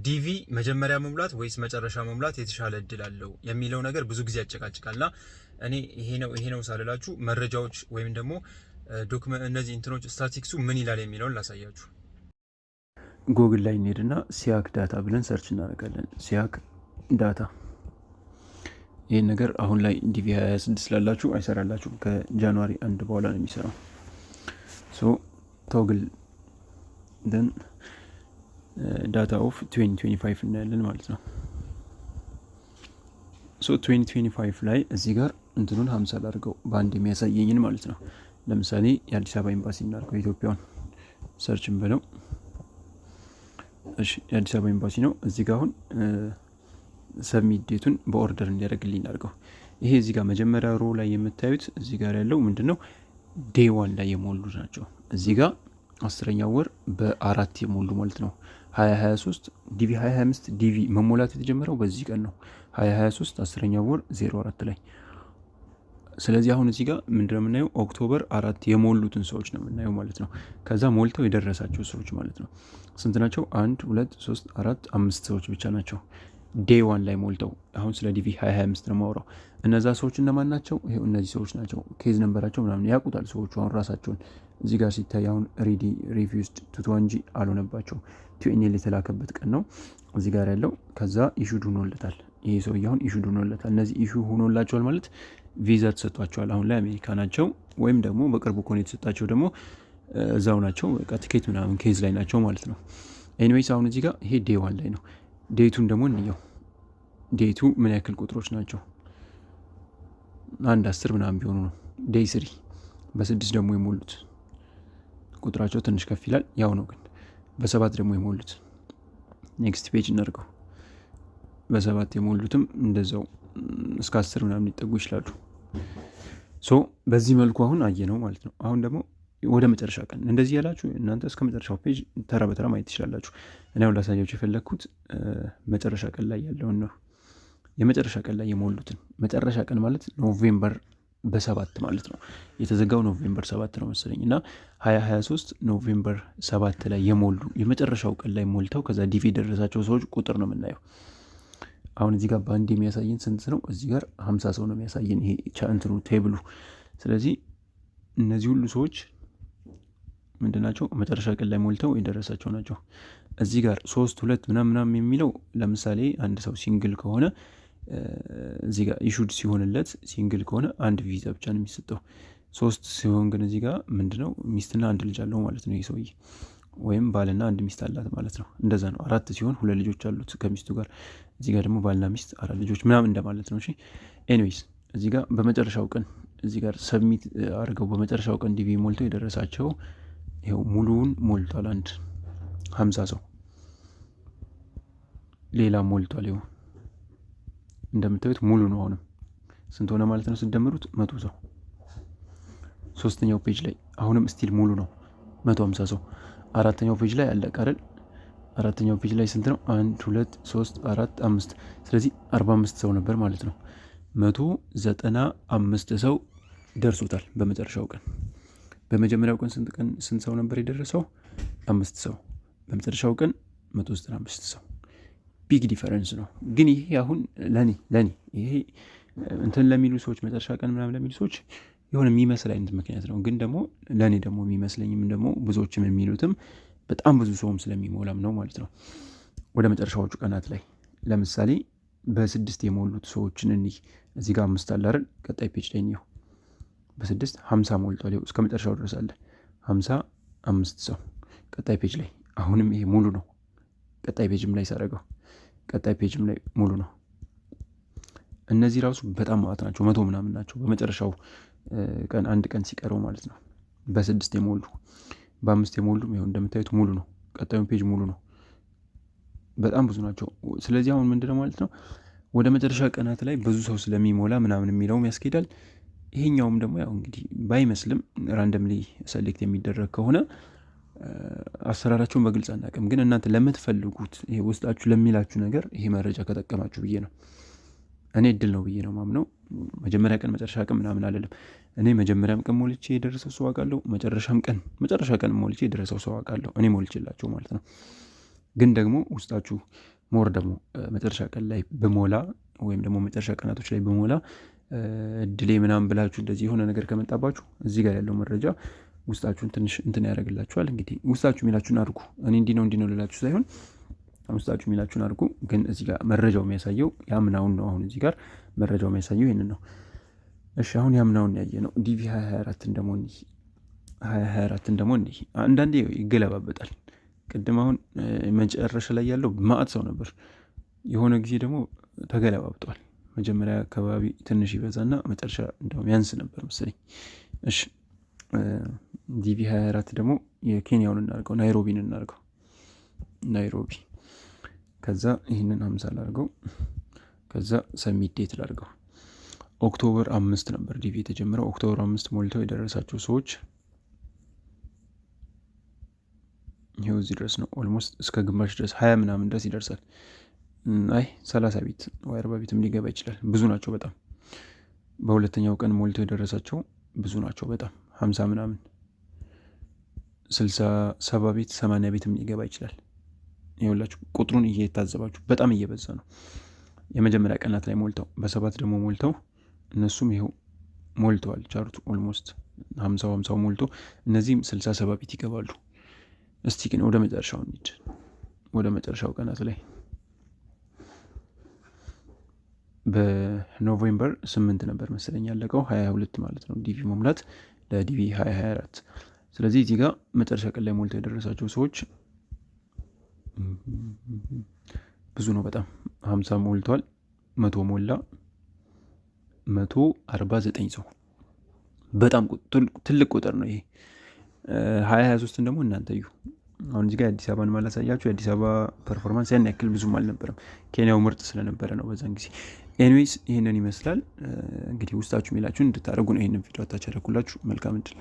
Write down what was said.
ዲቪ መጀመሪያ መሙላት ወይስ መጨረሻ መሙላት የተሻለ እድል አለው የሚለው ነገር ብዙ ጊዜ ያጨቃጭቃልና እኔ ይሄ ነው ሳልላችሁ መረጃዎች ወይም ደግሞ ዶክመንት እነዚህ እንትኖች ስታቲክሱ ምን ይላል የሚለውን ላሳያችሁ። ጉግል ላይ እንሄድና ሲያክ ዳታ ብለን ሰርች እናደርጋለን። ሲያክ ዳታ ይህን ነገር አሁን ላይ ዲቪ 26 ስላላችሁ አይሰራላችሁም። ከጃንዋሪ 1 በኋላ ነው የሚሰራው። ቶግል ደን ዳታ ኦፍ 2025 እናያለን ማለት ነው። 2025 ላይ እዚህ ጋር እንትኑን 50 ላድርገው በአንድ የሚያሳየኝን ማለት ነው። ለምሳሌ የአዲስ አበባ ኤምባሲ እናድርገው፣ ኢትዮጵያን ሰርችን ብለው። እሺ የአዲስ አበባ ኤምባሲ ነው። እዚህ ጋር አሁን ሰብሚት ዴቱን በኦርደር እንዲያደርግልኝ እናድርገው። ይሄ እዚህ ጋር መጀመሪያ ሮ ላይ የምታዩት እዚህ ጋር ያለው ምንድነው ዴይ ዋን ላይ የሞሉ ናቸው። እዚህ ጋር 10ኛው ወር በ4 የሞሉ ማለት ነው። 2023 ዲቪ 2025 ዲቪ መሞላት የተጀመረው በዚህ ቀን ነው 2023 10ኛው ወር 04 ላይ። ስለዚህ አሁን እዚህ ጋር ምንድነው የምናየው ኦክቶበር 4 የሞሉትን ሰዎች ነው የምናየው ማለት ነው። ከዛ ሞልተው የደረሳቸው ሰዎች ማለት ነው ስንት ናቸው? 1 2 3 4 5 ሰዎች ብቻ ናቸው ዴይ ዋን ላይ ሞልተው። አሁን ስለ ዲቪ 2025 ነው የማወራው። እነዛ ሰዎች እነማን ናቸው? ይሄው እነዚህ ሰዎች ናቸው። ኬዝ ነንበራቸው ምናምን ያውቁታል ሰዎቹ አሁን ራሳቸውን። እዚህ ጋር ሲታይ አሁን ሪዲ ሪፊውዝድ ቱቶ እንጂ አልሆነባቸው ቲኤንኤል የተላከበት ቀን ነው እዚህ ጋር ያለው። ከዛ ኢሹድ ሆኖለታል ይሄ ሰው አሁን ኢሹድ ሆኖለታል። እነዚህ ኢሹ ሆኖላቸዋል ማለት ቪዛ ተሰጥቷቸዋል። አሁን ላይ አሜሪካ ናቸው፣ ወይም ደግሞ በቅርቡ ኮኔ የተሰጣቸው ደግሞ እዛው ናቸው። በቃ ቲኬት ምናምን ኬዝ ላይ ናቸው ማለት ነው። ኤኒዌይስ አሁን እዚህ ጋር ይሄ ዴይ ዋን ላይ ነው። ዴቱን ደግሞ እንየው። ዴቱ ምን ያክል ቁጥሮች ናቸው? 10 ምናምን ቢሆኑ ነው። ዴይ 3 በ6 ደግሞ የሞሉት ቁጥራቸው ትንሽ ከፍ ይላል፣ ያው ነው ግን በ7 ደግሞ የሞሉት ኔክስት ፔጅ እናድርገው። በ7 የሞሉትም እንደዛው እስከ 10 ምናምን ሊጠጉ ይችላሉ። በዚህ መልኩ አሁን አየ ነው ማለት ነው። አሁን ደግሞ ወደ መጨረሻ ቀን እንደዚህ ያላችሁ እናንተ እስከ መጨረሻው ፔጅ ተራ በተራ ማየት ትችላላችሁ። እኔ አሁን ላሳያችሁ የፈለግኩት መጨረሻ ቀን ላይ ያለውን ነው። የመጨረሻ ቀን ላይ የሞሉትን መጨረሻ ቀን ማለት ኖቬምበር በ7 ማለት ነው። የተዘጋው ኖቬምበር 7 ነው መሰለኝ እና 2023 ኖቬምበር 7 ላይ የሞሉ የመጨረሻው ቀን ላይ ሞልተው ከዛ ዲቪ የደረሳቸው ሰዎች ቁጥር ነው የምናየው። አሁን እዚህ ጋር በአንድ የሚያሳየን ስንት ነው? እዚህ ጋር 50 ሰው ነው የሚያሳየን ይሄ እንትኑ ቴብሉ። ስለዚህ እነዚህ ሁሉ ሰዎች ምንድናቸው? መጨረሻ ቀን ላይ ሞልተው የደረሳቸው ናቸው። እዚህ ጋር 3 2 ምናምን የሚለው ለምሳሌ አንድ ሰው ሲንግል ከሆነ እዚህ ጋር ኢሹድ ሲሆንለት ሲንግል ከሆነ አንድ ቪዛ ብቻ ነው የሚሰጠው። 3 ሲሆን ግን እዚህ ጋር ምንድነው ሚስትና አንድ ልጅ አለው ማለት ነው ይሄ ሰውዬ፣ ወይም ባልና አንድ ሚስት አላት ማለት ነው። እንደዛ ነው። 4 ሲሆን 2 ልጆች አሉት ከሚስቱ ጋር። እዚህ ጋር ደግሞ ባልና ሚስት 4 ልጆች ምናምን እንደማለት ነው። እሺ ኤኒዌይስ እዚህ ጋር በመጨረሻው ቀን እዚህ ጋር ሰብሚት አድርገው በመጨረሻው ቀን ዲቪ ሞልተው የደረሳቸው ይኸው ሙሉውን ሞልቷል። አንድ 50 ሰው ሌላ ሞልቷል። ይኸው እንደምታዩት ሙሉ ነው። አሁንም ስንት ሆነ ማለት ነው ስደምሩት 100 ሰው። 3ኛው ፔጅ ላይ አሁንም ስቲል ሙሉ ነው 150 ሰው። 4ኛው ፔጅ ላይ አለቀ አይደል? 4ኛው ፔጅ ላይ ስንት ነው? 1 2 3 4 5 ስለዚህ 45 ሰው ነበር ማለት ነው። 195 ሰው ደርሶታል በመጨረሻው ቀን። በመጀመሪያው ቀን ስንት ሰው ነበር የደረሰው? 5 ሰው። በመጨረሻው ቀን 195 ሰው። ቢግ ዲፈረንስ ነው። ግን ይሄ አሁን ለኔ ይሄ እንትን ለሚሉ ሰዎች መጨረሻ ቀን ምናምን ለሚሉ ሰዎች የሆነ የሚመስል አይነት ምክንያት ነው። ግን ደግሞ ለኔ ደግሞ የሚመስለኝም ደግሞ ብዙዎችም የሚሉትም በጣም ብዙ ሰውም ስለሚሞላም ነው ማለት ነው። ወደ መጨረሻዎቹ ቀናት ላይ ለምሳሌ በ6 የሞሉት ሰዎችን እዚህ ጋር 5 አለ አይደል? ቀጣይ ፔጅ ላይ ነው በ6 50 ሞልቷል። ይኸው እስከ መጨረሻው ድረስ አለ 55 ሰው ቀጣይ ፔጅ ላይ። አሁንም ይሄ ሙሉ ነው። ቀጣይ ፔጅም ላይ ሳደርገው ቀጣይ ፔጅም ላይ ሙሉ ነው። እነዚህ ራሱ በጣም ማለት ናቸው 100 ምናምን ናቸው በመጨረሻው ቀን አንድ ቀን ሲቀረው ማለት ነው። በ6 የሞሉ በ5 የሞሉ ይኸው እንደምታዩት ሙሉ ነው። ቀጣዩን ፔጅ ሙሉ ነው። በጣም ብዙ ናቸው። ስለዚህ አሁን ምንድነው ማለት ነው ወደ መጨረሻ ቀናት ላይ ብዙ ሰው ስለሚሞላ ምናምን የሚለውም ያስኬዳል። ይሄኛውም ደግሞ ያው እንግዲህ ባይመስልም ራንደምሊ ሰሌክት የሚደረግ ከሆነ አሰራራቸውን በግልጽ አናውቅም። ግን እናንተ ለምትፈልጉት ይሄ ውስጣችሁ ለሚላችሁ ነገር ይሄ መረጃ ከጠቀማችሁ ብዬ ነው። እኔ እድል ነው ብዬ ነው ማምነው። መጀመሪያ ቀን መጨረሻ ቀን ምናምን አለለም። እኔ መጀመሪያም ቀን ሞልቼ የደረሰው ሰው አውቃለሁ። መጨረሻ ቀን ሞልቼ የደረሰው ሰው አውቃለሁ። እኔ ሞልቼላቸው ማለት ነው። ግን ደግሞ ውስጣችሁ ሞር ደግሞ መጨረሻ ቀን ላይ ብሞላ ወይም ደግሞ መጨረሻ ቀናቶች ላይ ብሞላ እድሌ ምናምን ብላችሁ እንደዚህ የሆነ ነገር ከመጣባችሁ እዚህ ጋር ያለው መረጃ ውስጣችሁን ትንሽ እንትን ያደርግላችኋል። እንግዲህ ውስጣችሁ የሚላችሁን አድርጉ። እኔ እንዲህ ነው ልላችሁ ሳይሆን ውስጣችሁ የሚላችሁን አድርጉ። ግን እዚህ ጋር መረጃው የሚያሳየው ያምናውን ነው። አሁን እዚህ ጋር መረጃው የሚያሳየው ይህንን ነው። እሺ አሁን ያምናውን ያየ ነው። ዲቪ 2024 ደግሞ 2024 ደግሞ አንዳንዴ ይገለባበጣል። ቅድም አሁን መጨረሻ ላይ ያለው ማዕት ሰው ነበር። የሆነ ጊዜ ደግሞ ተገለባብጧል። መጀመሪያ አካባቢ ትንሽ ይበዛና መጨረሻ እንደውም ያንስ ነበር መሰለኝ። እሺ ዲቪ 24 ደግሞ የኬንያውን እናርገው፣ ናይሮቢን እናርገው። ናይሮቢ ከዛ ይህንን 50 ላርገው፣ ከዛ ሰሚት ዴት ላርገው። ኦክቶበር 5 ነበር ዲቪ የተጀመረው። ኦክቶበር 5 ሞልተው የደረሳቸው ሰዎች ይኸው እዚህ ድረስ ነው። ኦልሞስት እስከ ግማሽ ድረስ 20 ምናምን ድረስ ይደርሳል። አይ 30 ቤት ወይ 40 ቤትም ሊገባ ይችላል። ብዙ ናቸው በጣም። በሁለተኛው ቀን ሞልተው የደረሳቸው ብዙ ናቸው በጣም 50 ምናምን 60 70 ቤት 80 ቤትም ሊገባ ይችላል። ይኸውላችሁ ቁጥሩን እየታዘባችሁ በጣም እየበዛ ነው። የመጀመሪያ ቀናት ላይ ሞልተው በ7 ደግሞ ሞልተው እነሱም ይኸው ሞልተዋል። ቻርቱ ኦልሞስት 50 ሞልቶ እነዚህም 60 70 ቤት ይገባሉ። እስቲ ግን ወደ መጨረሻው እንሂድ። ወደ መጨረሻው ቀናት ላይ በኖቬምበር 8 ነበር መሰለኝ ያለቀው 22 ማለት ነው ዲቪ መሙላት ለዲቪ 2024። ስለዚህ እዚህ ጋር መጨረሻ ቀን ላይ ሞልተው የደረሳቸው ሰዎች ብዙ ነው በጣም 50 ሞልቷል። 100 ሞላ 149 ሰው በጣም ትልቅ ቁጥር ነው ይሄ። 2023 ደግሞ እናንተ እዩ። አሁን እዚህ ጋር የአዲስ አበባን ማላሳያችሁ። የአዲስ አበባ ፐርፎርማንስ ያን ያክል ብዙም አልነበረም። ኬንያው ምርጥ ስለነበረ ነው በዛን ጊዜ። ኤኒዌይስ ይህንን ይመስላል እንግዲህ ውስጣችሁ የሚላችሁን እንድታደርጉ ነው ይህንን ቪዲዮ አታች ያደረኩላችሁ። መልካም እድል።